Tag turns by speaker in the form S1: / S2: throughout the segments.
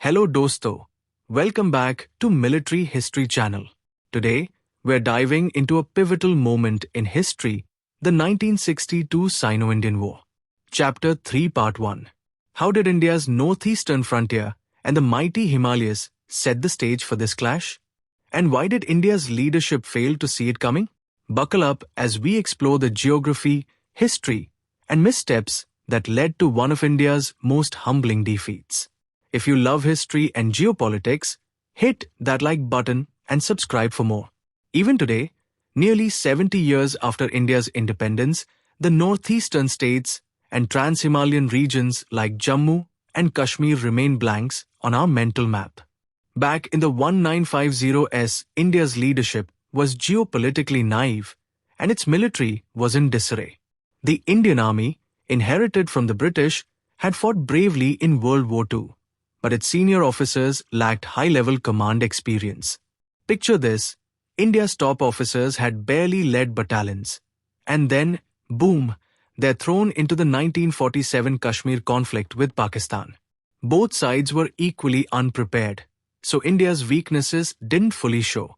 S1: Hello dosto, welcome back to Military History Channel. Today, we're diving into a pivotal moment in history, the 1962 Sino-Indian War. Chapter 3 Part 1. How did India's northeastern frontier and the mighty Himalayas set the stage for this clash? And why did India's leadership fail to see it coming? Buckle up as we explore the geography, history, and missteps that led to one of India's most humbling defeats. If you love history and geopolitics, hit that like button and subscribe for more. Even today, nearly 70 years after India's independence, the northeastern states and trans-Himalayan regions like Jammu and Kashmir remain blanks on our mental map. Back in the 1950s, India's leadership was geopolitically naive and its military was in disarray. The Indian Army, inherited from the British, had fought bravely in World War II, but its senior officers lacked high-level command experience. Picture this, India's top officers had barely led battalions. And then, boom, they're thrown into the 1947 Kashmir conflict with Pakistan. Both sides were equally unprepared, so India's weaknesses didn't fully show.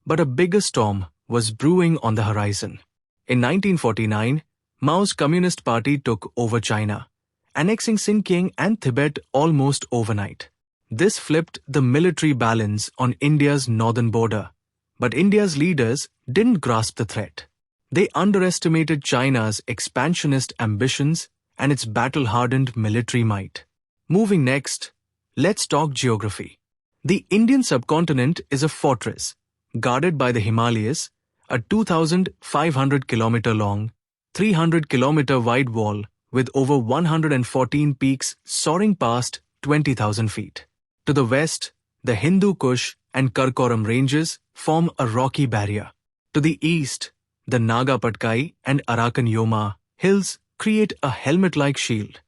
S1: But a bigger storm was brewing on the horizon. In 1949, Mao's Communist Party took over China, annexing Xinjiang and Tibet almost overnight. This flipped the military balance on India's northern border, but India's leaders didn't grasp the threat. They underestimated China's expansionist ambitions and its battle-hardened military might. Moving next, let's talk geography. The Indian subcontinent is a fortress, guarded by the Himalayas, a 2,500-kilometer-long, 300-kilometer-wide wall with over 114 peaks soaring past 20,000 feet. To the west, the Hindu Kush and Karakoram ranges form a rocky barrier. To the east, the Naga Patkai and Arakan Yoma hills create a helmet-like shield.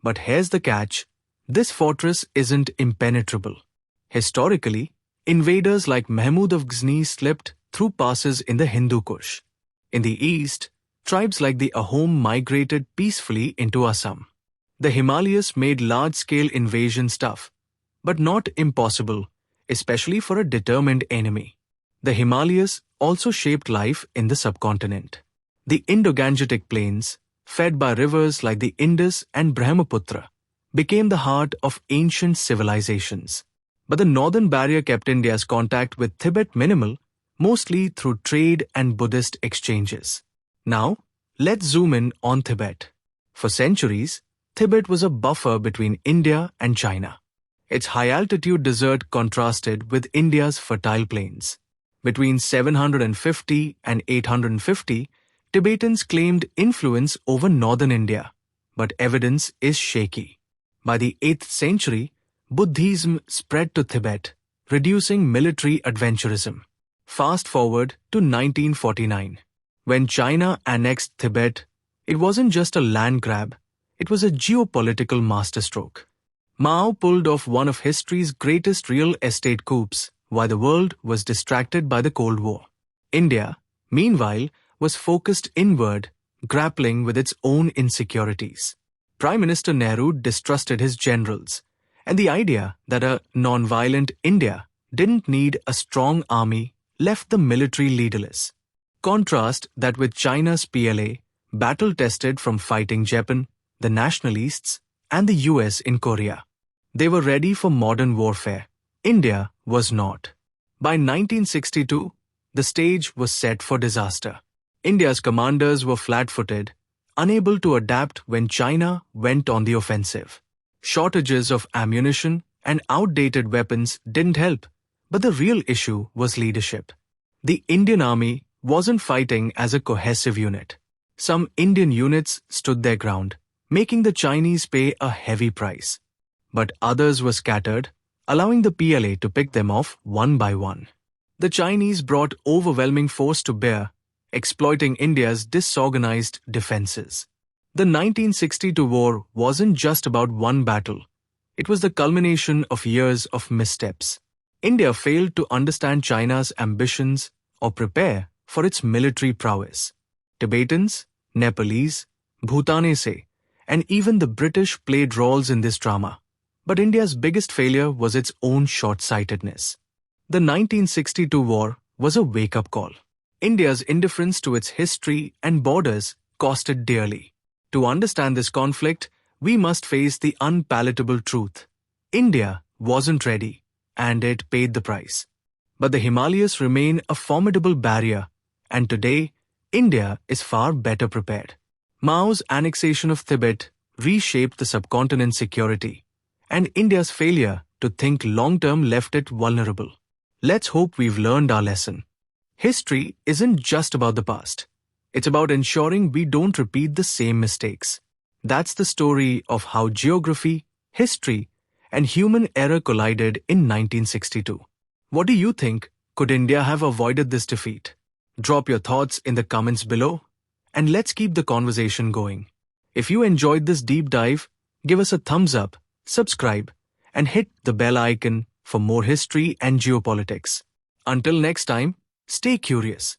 S1: But here's the catch, this fortress isn't impenetrable. Historically, invaders like Mahmud of Ghazni slipped through passes in the Hindu Kush. In the east, tribes like the Ahom migrated peacefully into Assam. The Himalayas made large-scale invasions tough, but not impossible, especially for a determined enemy. The Himalayas also shaped life in the subcontinent. The Indo-Gangetic plains, fed by rivers like the Indus and Brahmaputra, became the heart of ancient civilizations. But the northern barrier kept India's contact with Tibet minimal, mostly through trade and Buddhist exchanges. Now, let's zoom in on Tibet. For centuries, Tibet was a buffer between India and China. Its high-altitude desert contrasted with India's fertile plains. Between 750 and 850, Tibetans claimed influence over northern India, but evidence is shaky. By the 8th century, Buddhism spread to Tibet, reducing military adventurism. Fast forward to 1949. When China annexed Tibet, it wasn't just a land grab, it was a geopolitical masterstroke. Mao pulled off one of history's greatest real estate coups while the world was distracted by the Cold War. India, meanwhile, was focused inward, grappling with its own insecurities. Prime Minister Nehru distrusted his generals, and the idea that a non-violent India didn't need a strong army left the military leaderless. Contrast that with China's PLA, battle-tested from fighting Japan, the nationalists, and the US in Korea. They were ready for modern warfare. India was not. By 1962, the stage was set for disaster. India's commanders were flat-footed, unable to adapt when China went on the offensive. Shortages of ammunition and outdated weapons didn't help, but the real issue was leadership. The Indian Army wasn't fighting as a cohesive unit. Some Indian units stood their ground, making the Chinese pay a heavy price. But others were scattered, allowing the PLA to pick them off one by one. The Chinese brought overwhelming force to bear, exploiting India's disorganized defenses. The 1962 war wasn't just about one battle. It was the culmination of years of missteps. India failed to understand China's ambitions or prepare for its military prowess. Tibetans, Nepalese, Bhutanese, and even the British played roles in this drama. But India's biggest failure was its own short-sightedness. The 1962 war was a wake-up call. India's indifference to its history and borders cost it dearly. To understand this conflict, we must face the unpalatable truth. India wasn't ready, and it paid the price. But the Himalayas remain a formidable barrier, and today, India is far better prepared. Mao's annexation of Tibet reshaped the subcontinent's security, and India's failure to think long-term left it vulnerable. Let's hope we've learned our lesson. History isn't just about the past. It's about ensuring we don't repeat the same mistakes. That's the story of how geography, history, and human error collided in 1962. What do you think? Could India have avoided this defeat? Drop your thoughts in the comments below, and let's keep the conversation going. If you enjoyed this deep dive, give us a thumbs up, subscribe, and hit the bell icon for more history and geopolitics. Until next time, stay curious.